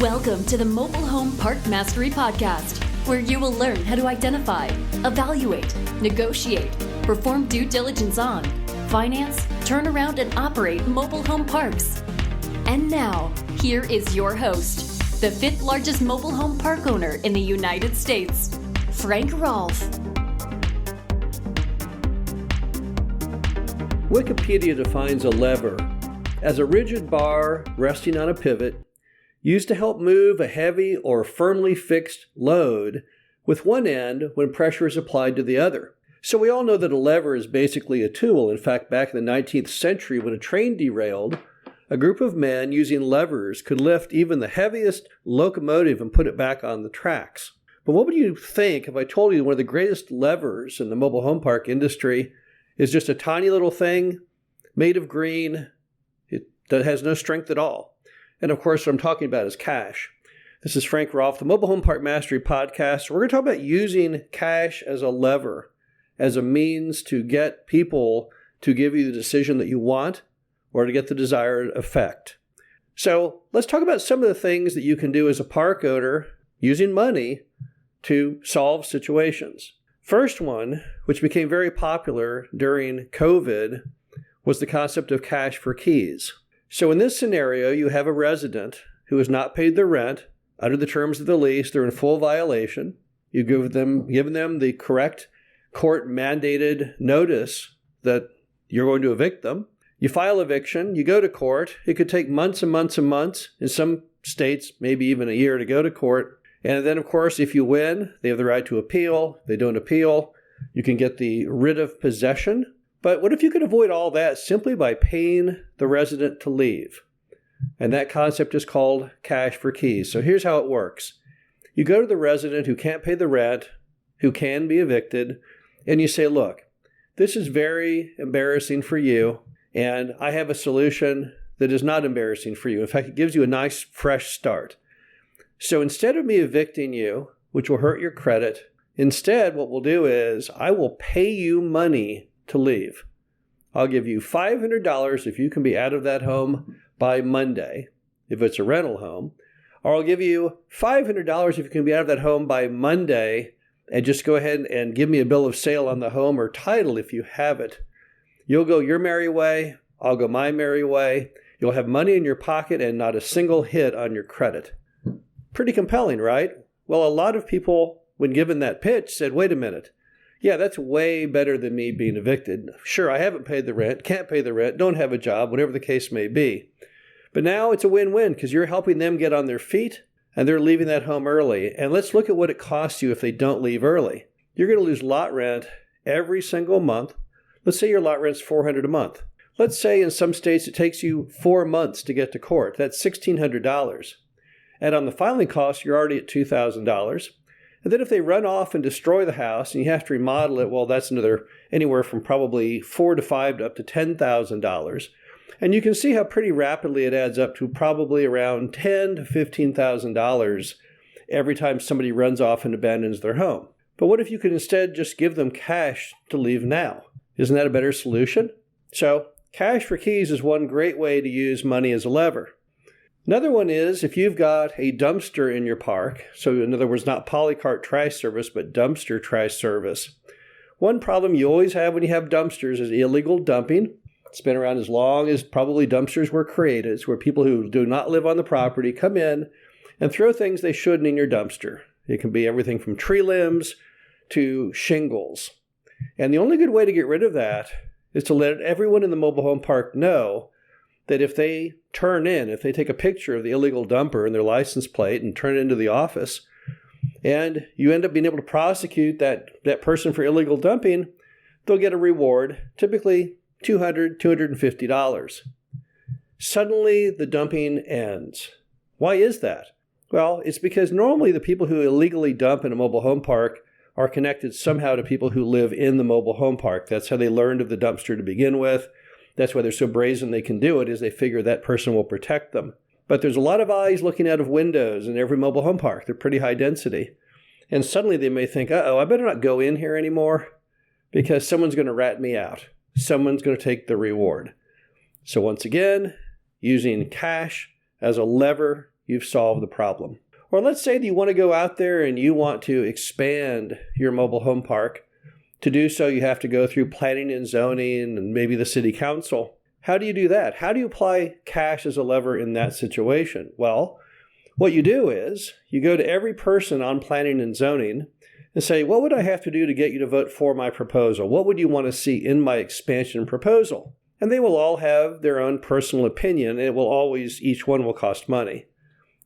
Welcome to the Mobile Home Park Mastery Podcast, where you will learn how to identify, evaluate, negotiate, perform due diligence on, finance, turn around, and operate mobile home parks. And now, here is your host, the fifth largest mobile home park owner in the United States, Frank Rolfe. Wikipedia defines a lever as a rigid bar resting on a pivot used to help move a heavy or firmly fixed load with one end when pressure is applied to the other. So we all know that a lever is basically a tool. In fact, back in the 19th century, when a train derailed, a group of men using levers could lift even the heaviest locomotive and put it back on the tracks. But what would you think if I told you one of the greatest levers in the mobile home park industry is just a tiny little thing made of green that has no strength at all? And of course, what I'm talking about is cash. This is Frank Rolfe, the Mobile Home Park Mastery Podcast. We're going to talk about using cash as a lever, as a means to get people to give you the decision that you want or to get the desired effect. So let's talk about some of the things that you can do as a park owner using money to solve situations. First one, which became very popular during COVID, was the concept of cash for keys. So in this scenario, you have a resident who has not paid their rent under the terms of the lease. They're in full violation. You've given them the correct court-mandated notice that you're going to evict them. You file eviction. You go to court. It could take months and months and months. In some states, maybe even a year to go to court. And then, of course, if you win, they have the right to appeal. If they don't appeal, you can get the writ of possession. But what if you could avoid all that simply by paying the resident to leave? And that concept is called cash for keys. So here's how it works. You go to the resident who can't pay the rent, who can be evicted, and you say, look, this is very embarrassing for you, and I have a solution that is not embarrassing for you. In fact, it gives you a nice, fresh start. So instead of me evicting you, which will hurt your credit, instead what we'll do is I will pay you money to leave. I'll give you $500 if you can be out of that home by Monday, if it's a rental home, or I'll give you $500 if you can be out of that home by Monday, and just go ahead and give me a bill of sale on the home or title if you have it. You'll go your merry way, I'll go my merry way. You'll have money in your pocket and not a single hit on your credit. Pretty compelling, right? Well, a lot of people, when given that pitch, said, wait a minute. Yeah, that's way better than me being evicted. Sure, I haven't paid the rent, can't pay the rent, don't have a job, whatever the case may be. But now it's a win-win because you're helping them get on their feet and they're leaving that home early. And let's look at what it costs you if they don't leave early. You're going to lose lot rent every single month. Let's say your lot rent's $400 a month. Let's say in some states it takes you 4 months to get to court. That's $1,600. And on the filing costs, you're already at $2,000. And then if they run off and destroy the house and you have to remodel it, well, that's another anywhere from probably $4,000 to $5,000 to up to $10,000. And you can see how pretty rapidly it adds up to probably around $10,000 to $15,000 every time somebody runs off and abandons their home. But what if you could instead just give them cash to leave now? Isn't that a better solution? So cash for keys is one great way to use money as a lever. Another one is if you've got a dumpster in your park, so in other words, not polycart trash service, but dumpster trash service. One problem you always have when you have dumpsters is illegal dumping. It's been around as long as probably dumpsters were created. It's where people who do not live on the property come in and throw things they shouldn't in your dumpster. It can be everything from tree limbs to shingles. And the only good way to get rid of that is to let everyone in the mobile home park know that if they take a picture of the illegal dumper and their license plate and turn it into the office, and you end up being able to prosecute that person for illegal dumping, they'll get a reward, typically $200, $250. Suddenly, the dumping ends. Why is that? Well, it's because normally the people who illegally dump in a mobile home park are connected somehow to people who live in the mobile home park. That's how they learned of the dumpster to begin with. That's why they're so brazen they can do it, is they figure that person will protect them. But there's a lot of eyes looking out of windows in every mobile home park. They're pretty high density. And suddenly they may think, I better not go in here anymore because someone's going to rat me out. Someone's going to take the reward. So once again, using cash as a lever you've solved the problem. Or let's say that you want to go out there and you want to expand your mobile home park. To do so, you have to go through planning and zoning and maybe the city council. How do you do that? How do you apply cash as a lever in that situation? Well, what you do is you go to every person on planning and zoning and say, what would I have to do to get you to vote for my proposal? What would you want to see in my expansion proposal? And they will all have their own personal opinion, and it will always, each one will cost money.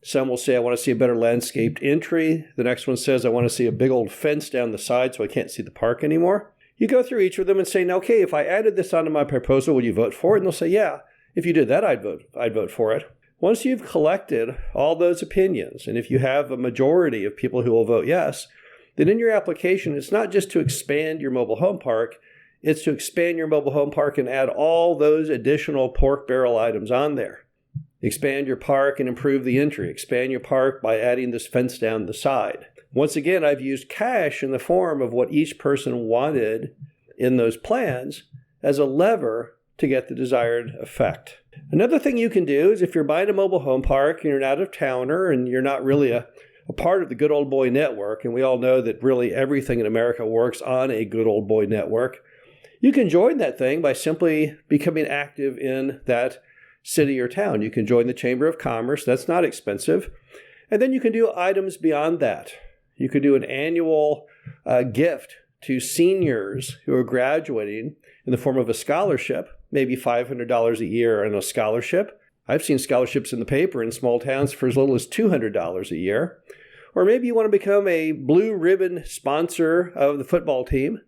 Some will say, I want to see a better landscaped entry. The next one says, I want to see a big old fence down the side so I can't see the park anymore. You go through each of them and say, now, okay, if I added this onto my proposal, would you vote for it? And they'll say, yeah, if you did that, I'd vote for it. Once you've collected all those opinions, and if you have a majority of people who will vote yes, then in your application, it's not just to expand your mobile home park, it's to expand your mobile home park and add all those additional pork barrel items on there. Expand your park and improve the entry. Expand your park by adding this fence down the side. Once again, I've used cash in the form of what each person wanted in those plans as a lever to get the desired effect. Another thing you can do is if you're buying a mobile home park and you're an out-of-towner and you're not really a part of the good old boy network, and we all know that really everything in America works on a good old boy network, you can join that thing by simply becoming active in that city or town. You can join the Chamber of Commerce. That's not expensive. And then you can do items beyond that. You could do an annual gift to seniors who are graduating in the form of a scholarship, maybe $500 a year on a scholarship. I've seen scholarships in the paper in small towns for as little as $200 a year. Or maybe you want to become a blue ribbon sponsor of the football team.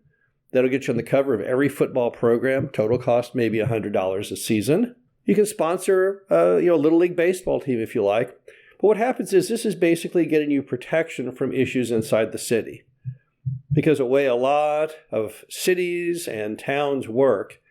That'll get you on the cover of every football program. Total cost maybe $100 a season. You can sponsor a Little League baseball team if you like. But what happens is this is basically getting you protection from issues inside the city. Because the way a lot of cities and towns work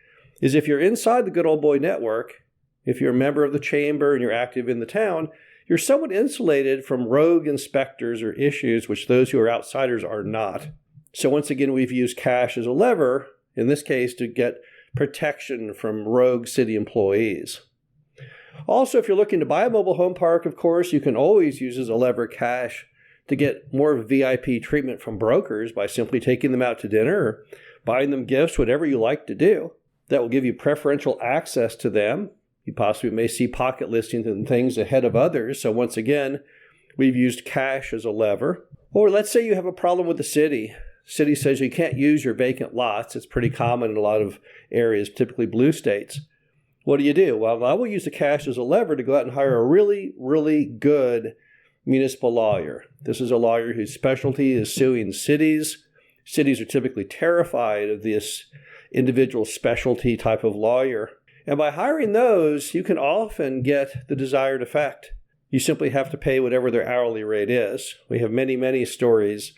is if you're inside the good old boy network, if you're a member of the chamber and you're active in the town, you're somewhat insulated from rogue inspectors or issues which those who are outsiders are not. So once again, we've used cash as a lever, in this case, to get protection from rogue city employees. Also, if you're looking to buy a mobile home park, of course, you can always use as a lever cash to get more VIP treatment from brokers by simply taking them out to dinner or buying them gifts, whatever you like to do. That will give you preferential access to them. You possibly may see pocket listings and things ahead of others. So once again, we've used cash as a lever. Or let's say you have a problem with the city. City says you can't use your vacant lots. It's pretty common in a lot of areas, typically blue states. What do? Well, I will use the cash as a lever to go out and hire a really, really good municipal lawyer. This is a lawyer whose specialty is suing cities. Cities are typically terrified of this individual specialty type of lawyer. And by hiring those, you can often get the desired effect. You simply have to pay whatever their hourly rate is. We have many, many stories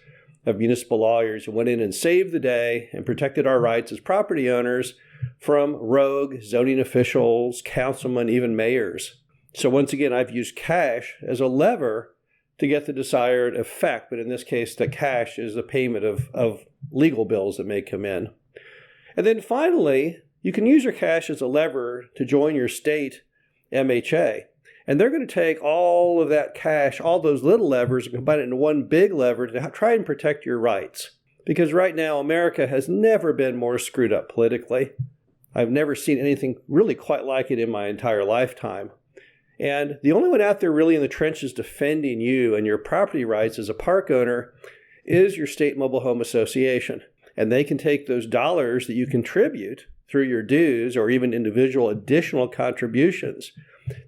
of municipal lawyers who went in and saved the day and protected our rights as property owners from rogue zoning officials, councilmen, even mayors. So once again, I've used cash as a lever to get the desired effect, but in this case, the cash is the payment of legal bills that may come in. And then finally, you can use your cash as a lever to join your state MHA. And they're going to take all of that cash, all those little levers, and combine it into one big lever to try and protect your rights. Because right now, America has never been more screwed up politically. I've never seen anything really quite like it in my entire lifetime. And the only one out there really in the trenches defending you and your property rights as a park owner is your state mobile home association. And they can take those dollars that you contribute through your dues or even individual additional contributions.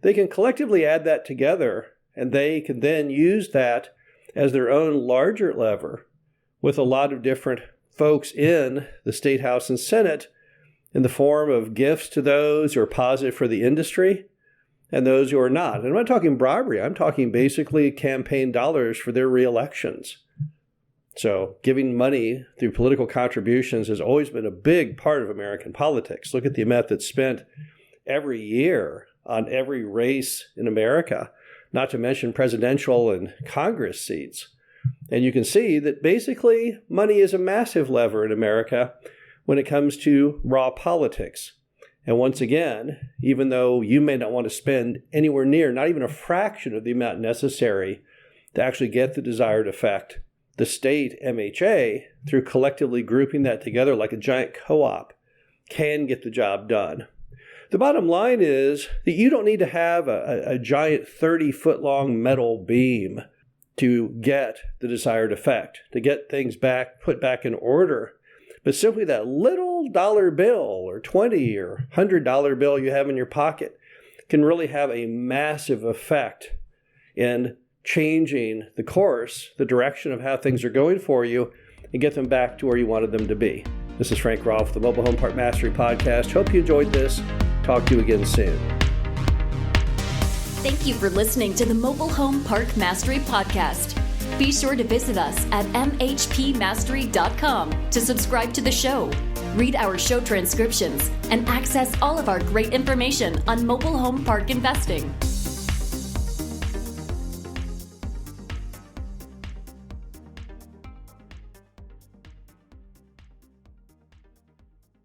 They can collectively add that together, and they can then use that as their own larger lever with a lot of different folks in the State House and Senate in the form of gifts to those who are positive for the industry and those who are not. And I'm not talking bribery. I'm talking basically campaign dollars for their reelections. So giving money through political contributions has always been a big part of American politics. Look at the amount that's spent every year on every race in America, not to mention presidential and Congress seats. And you can see that basically money is a massive lever in America when it comes to raw politics. And once again, even though you may not want to spend anywhere near, not even a fraction of the amount necessary to actually get the desired effect, the state MHA, through collectively grouping that together like a giant co-op, can get the job done. The bottom line is that you don't need to have a giant 30-foot-long metal beam to get the desired effect, to get things put back in order. But simply that little dollar bill or $20 or $100 bill you have in your pocket can really have a massive effect in changing the course, the direction of how things are going for you, and get them back to where you wanted them to be. This is Frank Rolfe, the Mobile Home Park Mastery Podcast. Hope you enjoyed this. Talk to you again soon. Thank you for listening to the Mobile Home Park Mastery Podcast. Be sure to visit us at mhpmastery.com to subscribe to the show, read our show transcriptions, and access all of our great information on mobile home park investing.